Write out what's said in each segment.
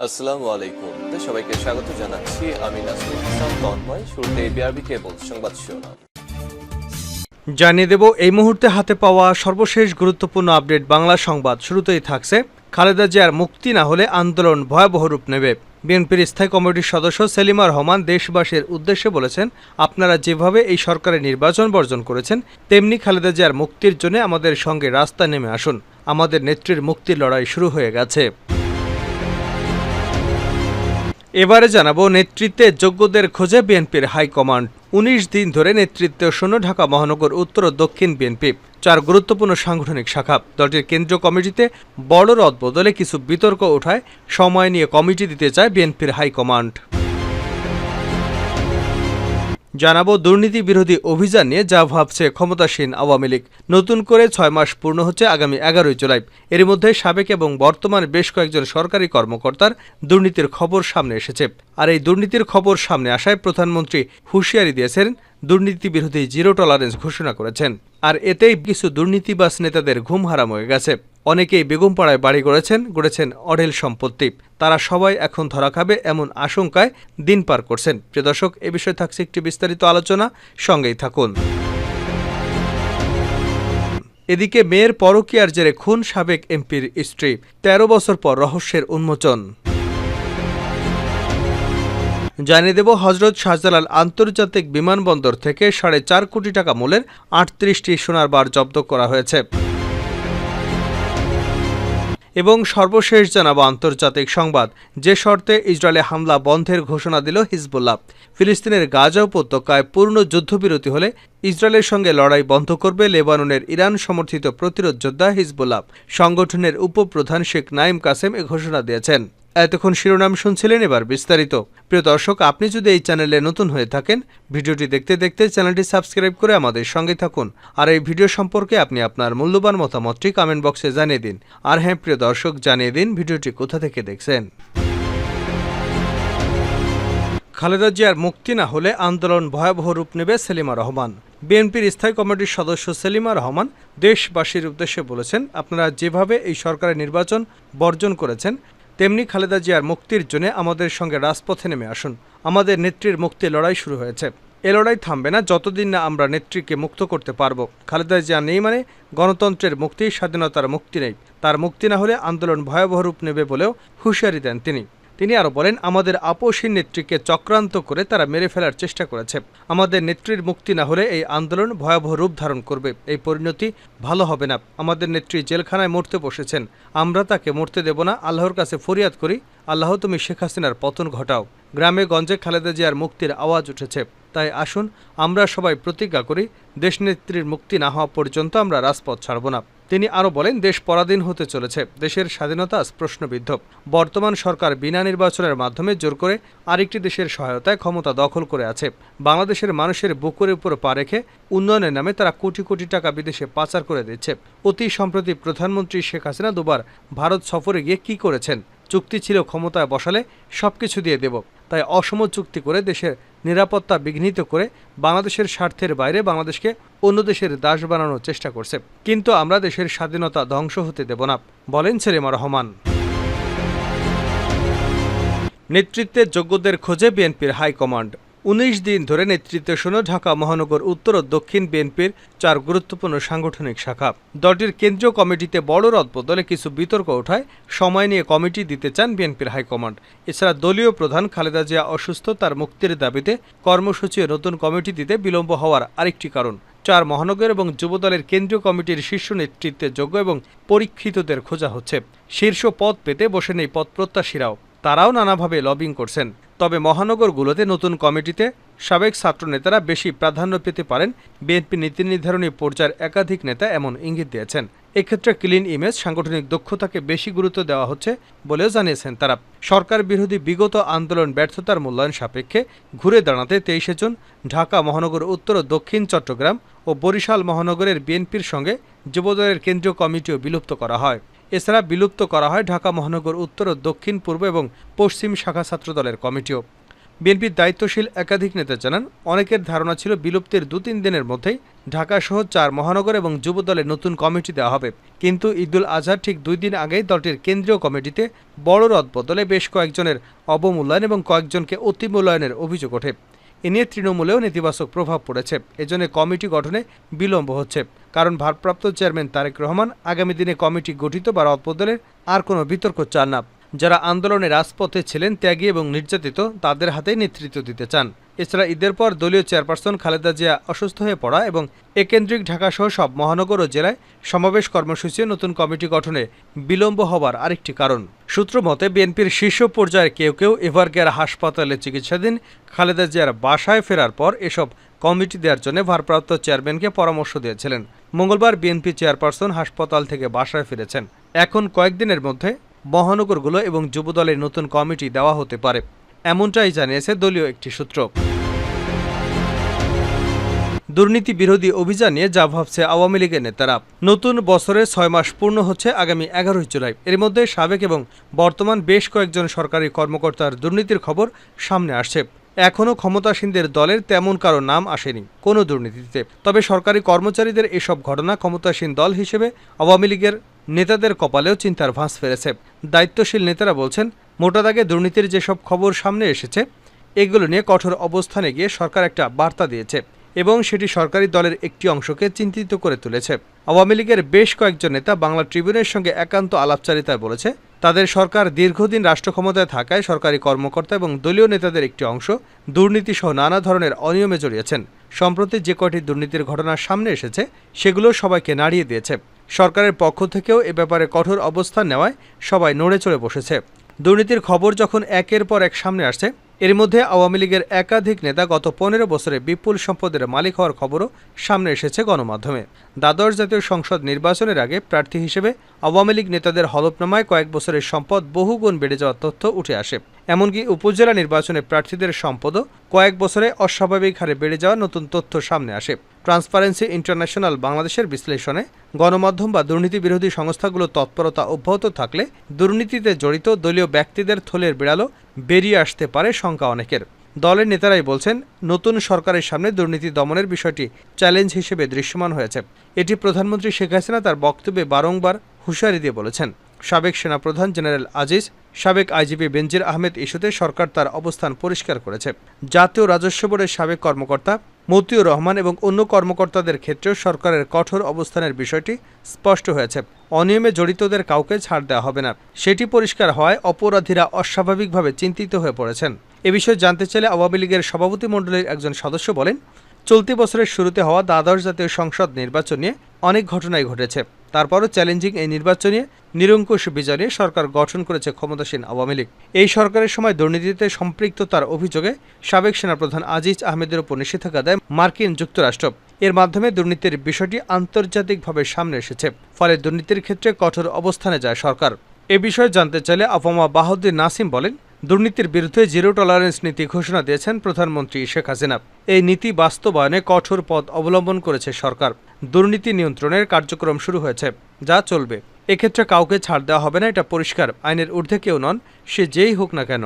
আসসালামু আলাইকুম। সবাইকে স্বাগত জানাচ্ছি। আমি নাসরুল ইসলাম তন্ময়। শুরুতে বিআরবি কেবল সংবাদ শিরোনাম জানিয়ে দেব এই মুহূর্তে হাতে পাওয়া সর্বশেষ গুরুত্বপূর্ণ আপডেট বাংলা সংবাদ। শুরুতেই থাকছে খালেদা জিয়ার মুক্তি না হলে আন্দোলন ভয়াবহ রূপ নেবে। বিএনপির স্থায়ী কমিটির সদস্য সেলিমা রহমান দেশবাসীর উদ্দেশ্যে বলেছেন, আপনারা যেভাবে এই সরকারের নির্বাচন বর্জন করেছেন, তেমনি খালেদা জিয়ার মুক্তির জন্য আমাদের সঙ্গে রাস্তায় নেমে আসুন। আমাদের নেত্রীর মুক্তির লড়াই শুরু হয়ে গেছে। এবারে জানাবো নেতৃত্বে যোগ্যদের খোঁজে বিএনপির হাইকমান্ড। ১৯ দিন ধরে নেতৃত্ব শূন্য ঢাকা মহানগর উত্তর ও দক্ষিণ বিএনপি ৪ গুরুত্বপূর্ণ সাংগঠনিক শাখা। দলটির কেন্দ্রীয় কমিটিতে বড় রদবদলে কিছু বিতর্ক ওঠায় সময় নিয়ে কমিটি দিতে চায় বিএনপির হাইকমান্ড। জানাবো দুর্নীতি বিরোধী অভিযান নিয়ে যা ভাবছে ক্ষমতাসীন আওয়ামী লীগ। নতুন করে ৬ মাস পূর্ণ হচ্ছে আগামী ১১ জুলাই। এর মধ্যে সাবেক এবং বর্তমান বেশ কয়েকজন সরকারি কর্মকর্তার দুর্নীতির খবর সামনে এসেছে। আর এই দুর্নীতির খবর সামনে আসায় প্রধানমন্ত্রী হুঁশিয়ারি দিয়েছেন, দুর্নীতি বিরোধী জিরো টলারেন্স ঘোষণা করেছেন। আর এতেই কিছু দুর্নীতিবাজ নেতাদের ঘুম হারাম হয়ে গেছে। অনেকেই বেগমপাড়ায় বাড়ি গড়েছেন অঢেল সম্পত্তি। তারা সবাই এখন ধরা খাবে এমন আশঙ্কায় দিন পার করছেন। প্রিয় দর্শক, এ বিষয়ে থাকছে একটি বিস্তারিত আলোচনা, সঙ্গেই থাকুন। এদিকে মেয়ের পরকীয়ার জেরে খুন সাবেক এমপির স্ত্রী, ১৩ বছর পর রহস্যের উন্মোচন। জানিয়ে দেব হযরত শাহজালাল আন্তর্জাতিক বিমানবন্দর থেকে ৪.৫ কোটি টাকা মূল্যের ৩৮টি সোনার বার জব্দ করা হয়েছে। এবং সর্বশেষ জানাবো আন্তর্জাতিক সংবাদ। যে শর্তে ইসরায়েলে হামলা বন্ধের ঘোষণা দিল হিজবুল্লাহ। ফিলিস্তিনের গাজা উপত্যকায় পূর্ণ যুদ্ধবিরতি হলে ইসরায়েলের সঙ্গে লড়াই বন্ধ করবে লেবাননের ইরান সমর্থিত প্রতিরোধ যোদ্ধা হিজবুল্লাহ। সংগঠনের উপপ্রধান শেখ নাঈম কাসেম এ ঘোষণা দিয়েছেন। এতক্ষণ শিরোনাম শুনছিলেন, এবার বিস্তারিত। প্রিয় দর্শক, আপনি যদি এই চ্যানেলে নতুন হয়ে থাকেন, ভিডিওটি দেখতে দেখতে চ্যানেলটি সাবস্ক্রাইব করে আমাদের সঙ্গে থাকুন। আর এই ভিডিও সম্পর্কে আপনি আপনার মূল্যবান মতামতটি কমেন্ট বক্সে জানিয়ে দিন। আর হ্যাঁ প্রিয় দর্শক, জানিয়ে দিন ভিডিওটি কোথা থেকে দেখছেন। খালেদা জিয়ার মুক্তি না হলে আন্দোলন ভয়াবহ রূপ নেবে সেলিমা রহমান। বিএনপির স্থায়ী কমিটির সদস্য সেলিমা রহমান দেশবাসীর উদ্দেশ্যে বলেছেন, আপনারা যেভাবে এই সরকারের নির্বাচন বর্জন করেছেন, তেমনি খালেদা জিয়ার মুক্তির জন্য আমাদের সঙ্গে রাজপথে নেমে আসুন। আমাদের নেত্রীর মুক্তির লড়াই শুরু হয়েছে। এ লড়াই থামবে না যতদিন না আমরা নেত্রীকে মুক্ত করতে পারব। খালেদা জিয়া নেই মানে গণতন্ত্রের মুক্তি, স্বাধীনতার মুক্তি নেই। তার মুক্তি না হলে আন্দোলন ভয়াবহ রূপ নেবে বলেও হুঁশিয়ারি দেন তিনি আরও বলেন, আমাদের আপসহীন নেত্রীকে চক্রান্ত করে তারা মেরে ফেলার চেষ্টা করেছে। আমাদের নেত্রীর মুক্তি না হলে এই আন্দোলন ভয়াবহ রূপ ধারণ করবে। এই পরিণতি ভালো হবে না। আমাদের নেত্রী জেলখানায় মরতে বসেছেন, আমরা তাকে মরতে দেব না। আল্লাহর কাছে ফরিয়াদ করি, আল্লাহ তুমি শেখ হাসিনার পতন ঘটাও। গ্রামে গঞ্জে খালেদা জিয়ার মুক্তির আওয়াজ উঠেছে। তাই আসুন আমরা সবাই প্রতিজ্ঞা করি, দেশনেত্রীর মুক্তি না হওয়া পর্যন্ত আমরা রাজপথ ছাড়ব না। তিনি আরও বলেন, দেশ পরাধীন হতে চলেছে, দেশের স্বাধীনতা প্রশ্নবিদ্ধ। বর্তমান সরকার বিনা নির্বাচনের মাধ্যমে জোর করে আরেকটি দেশের সহায়তায় ক্ষমতা দখল করে আছে। বাংলাদেশের মানুষের বুকের উপর পা রেখে উন্নয়নের নামে তারা কোটি কোটি টাকা বিদেশে পাচার করে দিচ্ছে। অতি সম্প্রতি প্রধানমন্ত্রী শেখ হাসিনা দুবার ভারত সফরে গিয়ে কী করেছেন? চুক্তি ছিল ক্ষমতায় বসালে সবকিছু দিয়ে দেব। তাই অসম চুক্তি করে দেশের নিরাপত্তা বিঘ্নিত করে বাংলাদেশের স্বার্থের বাইরে বাংলাদেশকে অন্য দেশের দাস বানানোর চেষ্টা করছে। কিন্তু আমরা দেশের স্বাধীনতা ধ্বংস হতে দেব না, বলেন সেলিমা রহমান। নেতৃত্বের যোগ্যদের খোঁজে বিএনপির হাইকমান্ড। ১৯ দিন ধরে নেতৃত্ব শূন্য ঢাকা মহানগর উত্তর ও দক্ষিণ বিএনপির ৪ গুরুত্বপূর্ণ সাংগঠনিক শাখা। দলটির কেন্দ্রীয় কমিটিতে বড় রদবদলে কিছু বিতর্ক ওঠায় সময় নিয়ে কমিটি দিতে চান বিএনপির হাইকমান্ড। এছাড়া দলীয় প্রধান খালেদা জিয়া অসুস্থ, তার মুক্তির দাবিতে কর্মসূচি ও নতুন কমিটি দিতে বিলম্ব হওয়ার আরেকটি কারণ। ৪ মহানগর এবং যুবদলের কেন্দ্রীয় কমিটির শীর্ষ নেতৃত্বের যোগ্য এবং পরীক্ষিতদের খোঁজা হচ্ছে। শীর্ষ পদ পেতে বসেন এই পদপ্রত্যাশীরাও। তারাও নানাভাবে লবিং করছেন। তবে মহানগরগুলোতে নতুন কমিটিতে সাবেক ছাত্রনেতারা বেশি প্রাধান্য পেতে পারেন। বিএনপি নীতি নির্ধারণী পর্যায়ের একাধিক নেতা এমন ইঙ্গিত দিয়েছেন। এক্ষেত্রে ক্লিন ইমেজ, সাংগঠনিক দক্ষতাকে বেশি গুরুত্ব দেওয়া হচ্ছে বলেও জানিয়েছেন তারা। সরকার বিরোধী বিগত আন্দোলন ব্যর্থতার মূল্যায়ন সাপেক্ষে ঘুরে দাঁড়াতে ২৩ জুন ঢাকা মহানগর উত্তর ও দক্ষিণ চট্টগ্রাম ও বরিশাল মহানগরের বিএনপির সঙ্গে যুবদলের কেন্দ্রীয় কমিটিও বিলুপ্ত করা হয়। এছাড়া বিলুপ্ত করা হয় ঢাকা মহানগর উত্তর ও দক্ষিণ পূর্ব এবং পশ্চিম শাখা ছাত্রদলের কমিটিও। বিএনপির দায়িত্বশীল একাধিক নেতা জানান, অনেকের ধারণা ছিল বিলুপ্তির 2-3 দিনের মধ্যেই ঢাকাসহ 4 মহানগর এবং যুব দলের নতুন কমিটি দেওয়া হবে। কিন্তু ঈদুল আজহার ঠিক 2 দিন আগেই দলটির কেন্দ্রীয় কমিটিতে বড় রদবদলে বেশ কয়েকজনের অবমূল্যায়ন এবং কয়েকজনকে অতিমূল্যায়নের অভিযোগ ওঠে। এ নিয়ে তৃণমূলেও নেতিবাচক প্রভাব পড়েছে। এজন্য কমিটি গঠনে বিলম্ব হচ্ছে, কারণ ভারপ্রাপ্ত চেয়ারম্যান তারেক রহমান আগামী দিনে কমিটি গঠিত বা রদবদলের আর কোনো বিতর্ক চান না। যারা আন্দোলনে রাজপথে ছিলেন, ত্যাগী এবং নির্যাতিত, তাদের হাতে নেতৃত্ব দিতে চান। এছাড়া ঈদের পর দলীয় চেয়ারপারসন খালেদা জিয়া অসুস্থ হয়ে পড়া এবং একেন্দ্রিক ঢাকাসহ সব মহানগর ও জেলায় সমাবেশ কর্মসূচি নতুন কমিটি গঠনে বিলম্ব হবার আরেকটি কারণ। সূত্র মতে বিএনপির শীর্ষ পর্যায়ের কেউ কেউ এভারকেয়ার হাসপাতালে চিকিৎসাধীন খালেদা জিয়ার বাসায় ফেরার পর এসব কমিটি দেওয়ার জন্য ভারপ্রাপ্ত চেয়ারম্যানকে পরামর্শ দিয়েছিলেন। মঙ্গলবার বিএনপি চেয়ারপারসন হাসপাতাল থেকে বাসায় ফিরেছেন। এখন কয়েকদিনের মধ্যে মহানগরগুলো এবং যুবদলের নতুন কমিটি দেওয়া হতে পারে, এমনটাই জানিয়েছে দলীয় একটি সূত্র। দুর্নীতি বিরোধী অভিযান নিয়ে যা ভাবছে আওয়ামী লীগের নেতারা। নতুন বছরে 6 মাস পূর্ণ হচ্ছে আগামী 11 জুলাই। এর মধ্যে সাবেক এবং বর্তমান বেশ কয়েকজন সরকারি কর্মকর্তার দুর্নীতির খবর সামনে আসছে। এখনও ক্ষমতাসীনদের দলের তেমন কারো নাম আসেনি কোনো দুর্নীতিতে। তবে সরকারি কর্মচারীদের এসব ঘটনা ক্ষমতাসীন দল হিসেবে আওয়ামী লীগের নেতাদের কপালেও চিন্তার ভাঁজ ফেলেছে। দায়িত্বশীল নেতারা বলছেন, মোটা দাগে দুর্নীতির যেসব খবর সামনে এসেছে এগুলো নিয়ে কঠোর অবস্থানে গিয়ে সরকার একটা বার্তা দিয়েছে এবং সেটি সরকারি দলের একটি অংশকে চিন্তিত করে তুলেছে। আওয়ামী লীগের বেশ কয়েকজন নেতা বাংলা ট্রিবিউনের সঙ্গে একান্ত আলাপচারিতায় বলেছে, তাদের সরকার দীর্ঘদিন রাষ্ট্র ক্ষমতায় থাকায় সরকারি কর্মকর্তা এবং দলীয় নেতাদের একটি অংশ দুর্নীতিসহ নানা ধরনের অনিয়মে জড়িয়েছেন। সম্প্রতি যে কয়টি দুর্নীতির ঘটনা সামনে এসেছে সেগুলো সবাইকে নাড়িয়ে দিয়েছে। সরকারের পক্ষ থেকেও এ ব্যাপারে কঠোর অবস্থান নেওয়ায় সবাই নড়ে চড়ে বসেছে। দুর্নীতির খবর যখন একের পর এক সামনে আসছে, এর মধ্যে আওয়ামী লীগের একাধিক নেতা গত 15 বছরে বিপুল সম্পদের মালিক হওয়ার খবরও সামনে এসেছে গণমাধ্যমে। দ্বাদশ জাতীয় সংসদ নির্বাচনের আগে প্রার্থী হিসেবে আওয়ামী লীগ নেতাদের হলফনামায় কয়েক বছরের সম্পদ বহুগুণ বেড়ে যাওয়ার তথ্য উঠে আসে। এমনকি উপজেলা নির্বাচনে প্রার্থীদের সম্পদও কয়েক বছরে অস্বাভাবিক হারে বেড়ে যাওয়ার নতুন তথ্য সামনে আসে। ট্রান্সপারেন্সি ইন্টারন্যাশনাল বাংলাদেশের বিশ্লেষণে গণমাধ্যম বা দুর্নীতি বিরোধী সংস্থাগুলোর তৎপরতা অব্যাহত থাকলে দুর্নীতিতে জড়িত দলীয় ব্যক্তিদের থলের বিড়ালও বেরিয়ে আসতে পারে শঙ্কা অনেকের। দলের নেতারাই বলছেন, নতুন সরকারের সামনে দুর্নীতি দমনের বিষয়টি চ্যালেঞ্জ হিসেবে দৃশ্যমান হয়েছে। এটি প্রধানমন্ত্রী শেখ হাসিনা তার বক্তব্যে বারংবার হুঁশিয়ারি দিয়ে বলেছেন। সাবেক সেনাপ্রধান জেনারেল আজিজ, সাবেক আইজিপি বেনজির আহমেদ ইস্যুতে সরকার তার অবস্থান পরিষ্কার করেছে। জাতীয় রাজস্ব বোর্ডের সাবেক কর্মকর্তা মতিউর রহমান এবং অন্য কর্মকর্তাদের ক্ষেত্রেও সরকারের কঠোর অবস্থানের বিষয়টি স্পষ্ট হয়েছে। অনিয়মে জড়িতদের কাউকে ছাড় দেওয়া হবে না, সেটি পরিষ্কার হওয়ায় অপরাধীরা অস্বাভাবিকভাবে চিন্তিত হয়ে পড়েছেন। এ বিষয়ে জানতে চাইলে আওয়ামী লীগের সভাপতিমণ্ডলীর একজন সদস্য বলেন, চলতি বছরের শুরুতে হওয়া দ্বাদশ জাতীয় সংসদ নির্বাচন নিয়ে অনেক ঘটনাই ঘটেছে। তারপরও চ্যালেঞ্জিং এই নির্বাচন নিয়ে নিরঙ্কুশ বিজয় নিয়ে সরকার গঠন করেছে ক্ষমতাসীন আওয়ামী লীগ। এই সরকারের সময় দুর্নীতিতে সম্পৃক্ততার অভিযোগে সাবেক সেনাপ্রধান আজিজ আহমেদের উপর নিষেধাজ্ঞা দেয় মার্কিন যুক্তরাষ্ট্র। এর মাধ্যমে দুর্নীতির বিষয়টি আন্তর্জাতিকভাবে সামনে এসেছে। ফলে দুর্নীতির ক্ষেত্রে কঠোর অবস্থানে যায় সরকার। এ বিষয়ে জানতে চাইলে আফামা বাহাউদ্দিন নাসিম বলেন, দুর্নীতির বিরুদ্ধে জিরো টলারেন্স নীতি ঘোষণা দিয়েছেন প্রধানমন্ত্রী শেখ হাসিনা। এই নীতি বাস্তবায়নে কঠোর পথ অবলম্বন করেছে সরকার। দুর্নীতি নিয়ন্ত্রণের কার্যক্রম শুরু হয়েছে, যা চলবে। এক্ষেত্রে কাউকে ছাড় দেওয়া হবে না, এটা পরিষ্কার। আইনের ঊর্ধ্বে কেউ নন, সে যেই হোক না কেন।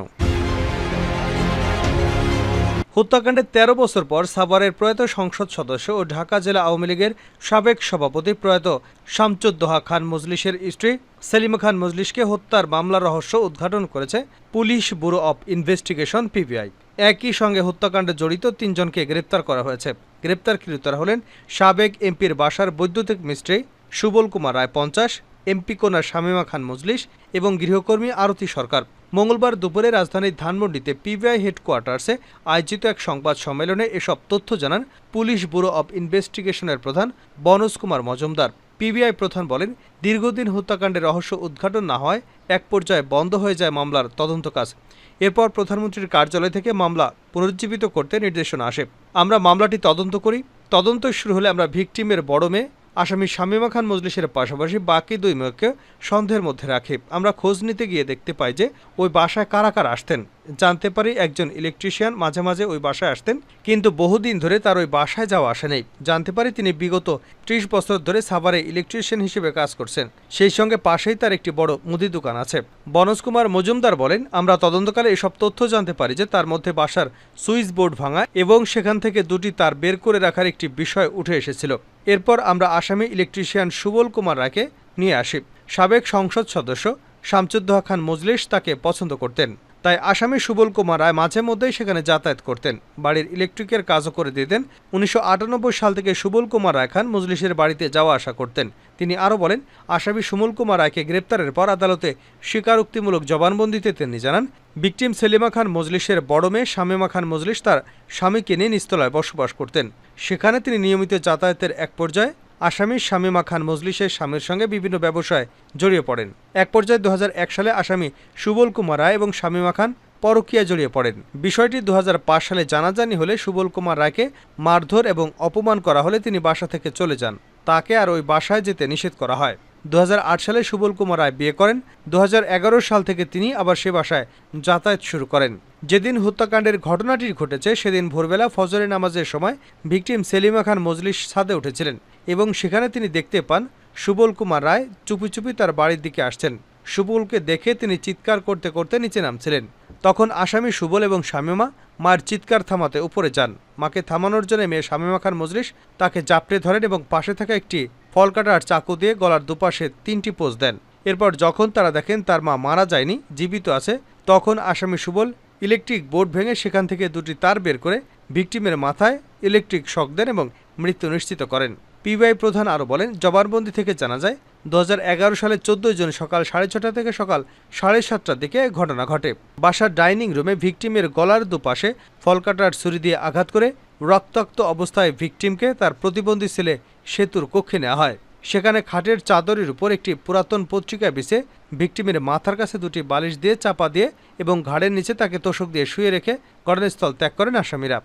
হত্যাকাণ্ডের 13 বছর পর সাভারের প্রয়াত সংসদ সদস্য ও ঢাকা জেলা আওয়ামী লীগের সাবেক সভাপতি প্রয়াত শামসুদ্দোহা খান মজলিসের স্ত্রী সেলিমা খান মজলিসকে হত্যার মামলার রহস্য উদ্ঘাটন করেছে police bureau of investigation PBI. একই সঙ্গে হত্যাকাণ্ডে জড়িত 3 জনকে গ্রেপ্তার করা হয়েছে। গ্রেপ্তারকৃতরা হলেন সাবেক এমপির বাসার বৈদ্যুতিক মিস্ত্রি সুবল কুমার রায় 50, এমপি কন্যা শামীমা খান মজলিস এবং গৃহকর্মী আরতি সরকার। মঙ্গলবার দুপুরে রাজধানীর ধানমন্ডিতে পিবিআই হেডকোয়ার্টার্সে আয়োজিত এক সংবাদ সম্মেলনে এসব তথ্য জানান পুলিশ ব্যুরো অব ইনভেস্টিগেশনের প্রধান বনোজ কুমার মজুমদার। পিবিআই প্রধান বলেন, দীর্ঘদিন হত্যাকাণ্ডের রহস্য উদ্ঘাটন না হয় এক পর্যায়ে বন্ধ হয়ে যায় মামলার তদন্ত কাজ। এরপর প্রধানমন্ত্রীর কার্যালয় থেকে মামলা পুনরুজ্জীবিত করতে নির্দেশনা আসে। আমরা মামলাটি তদন্ত করি। তদন্ত শুরু হলে আমরা ভিকটিমের বড় মেয়ে আসামি শামীমা খান মজলিসের পাশাপাশি বাকি 2 মেয়েকে সন্দেহের মধ্যে রাখি। আমরা খোঁজ নিতে গিয়ে দেখতে পাই যে ওই বাসায় কারা কারা আসতেন। জানতে পারি একজন ইলেকট্রিশিয়ান মাঝে মাঝে ওই বাসায় আসতেন, কিন্তু বহুদিন ধরে তার ওই বাসায় যাওয়া আসে নেই। জানতে পারি তিনি বিগত ৩০ বছর ধরে সাভারে ইলেকট্রিশিয়ান হিসেবে কাজ করছেন। সেই সঙ্গে পাশেই তার একটি বড় মুদি দোকান আছে। বনজ কুমার মজুমদার বলেন, আমরা তদন্তকালে এসব তথ্য জানতে পারি যে তার মধ্যে বাসার সুইচ বোর্ড ভাঙা এবং সেখান থেকে দুটি তার বের করে রাখার একটি বিষয় উঠে এসেছিল। এরপর আমরা আসামি ইলেকট্রিশিয়ান সুবল কুমার রায়কে নিয়ে আসি। সাবেক সংসদ সদস্য শামসুদ্দোহা খান মজলিস তাকে পছন্দ করতেন, তাই আসামি সুবল কুমার রায় মাঝে মধ্যেই সেখানে যাতায়াত করতেন। বাড়ির ইলেকট্রিকের কাজও করে দিতেন। ১৯৯৮ সাল থেকে সুবল কুমার রায় খান মজলিসের বাড়িতে যাওয়া আসা করতেন। তিনি আরও বলেন, আসামি সুবল কুমার রায়কে গ্রেপ্তারের পর আদালতে স্বীকারোক্তিমূলক জবানবন্দিতে তিনি জানান, ভিকটিম সেলিমা খান মজলিসের বড় মেয়ে শামীমা খান মজলিস তার স্বামীকে নিয়ে নিচতলায় বসবাস করতেন। সেখানে তিনি নিয়মিত যাতায়াতের এক পর্যায়ে আসামি শামীমা খান মজলিসের স্বামীর সঙ্গে বিভিন্ন ব্যবসায় জড়িয়ে পড়েন। এক পর্যায়ে ২০০১ সালে আসামি সুবল কুমার রায় এবং শামীমা খান পরকীয়ায় জড়িয়ে পড়েন। বিষয়টি ২০০৫ সালে জানাজানি হলে সুবল কুমার রায়কে মারধর এবং অপমান করা হলে তিনি বাসা থেকে চলে যান। তাকে আর ওই বাসায় যেতে নিষেধ করা হয়। ২০০৮ সালে সুবল কুমার রায় বিয়ে করেন। ২০১১ সাল থেকে তিনি আবার সে বাসায় যাতায়াত শুরু করেন। যেদিন হত্যাকাণ্ডের ঘটনাটি ঘটেছে সেদিন ভোরবেলা ফজরের নামাজের সময় ভিকটিম সেলিমা খান মজলিস ছাদে উঠেছিলেন এবং সেখানে তিনি দেখতে পান সুবল কুমার রায় চুপি চুপি তার বাড়ির দিকে আসছেন। সুবলকে দেখে তিনি চিৎকার করতে করতে নিচে নামছিলেন। তখন আসামি সুবল এবং শামীমা মায়ের চিৎকার থামাতে উপরে যান। মাকে থামানোর জন্য মেয়ে শামীমা খান মজলিস তাকে জাপটে ধরেন এবং পাশে থাকা একটি ফল কাটার চাকু দিয়ে গলার দুপাশে ৩টি পোঁচ দেন। এরপর যখন তারা দেখেন তার মা মারা যায়নি, জীবিত আছে, তখন আসামি সুবল ইলেকট্রিক বোর্ড ভেঙে সেখান থেকে দুটি তার বের করে ভিকটিমের মাথায় ইলেকট্রিক শক দেন এবং মৃত্যু নিশ্চিত করেন। পিবিআই প্রধান আরও বলেন, জবানবন্দি থেকে জানা যায় ২০১১ সালে ১৪ জুন সকাল ৬:৩০ থেকে সকাল ৭:৩০টার দিকে ঘটনা ঘটে। বাসার ডাইনিং রুমে ভিকটিমের গলার দুপাশে ফলকাটার ছুরি দিয়ে আঘাত করে রক্তাক্ত অবস্থায় ভিকটিমকে তার প্রতিবন্ধী ছেলে সেতুর কক্ষে নেওয়া হয়। সেখানে খাটের চাদরের উপর একটি পুরাতন পত্রিকা বিছে ভিকটিমের মাথার কাছে দুটি বালিশ দিয়ে চাপা দিয়ে এবং ঘাড়ের নিচে তাকে তোশক দিয়ে শুয়ে রেখে ঘটনাস্থল ত্যাগ করেন আসামিরা।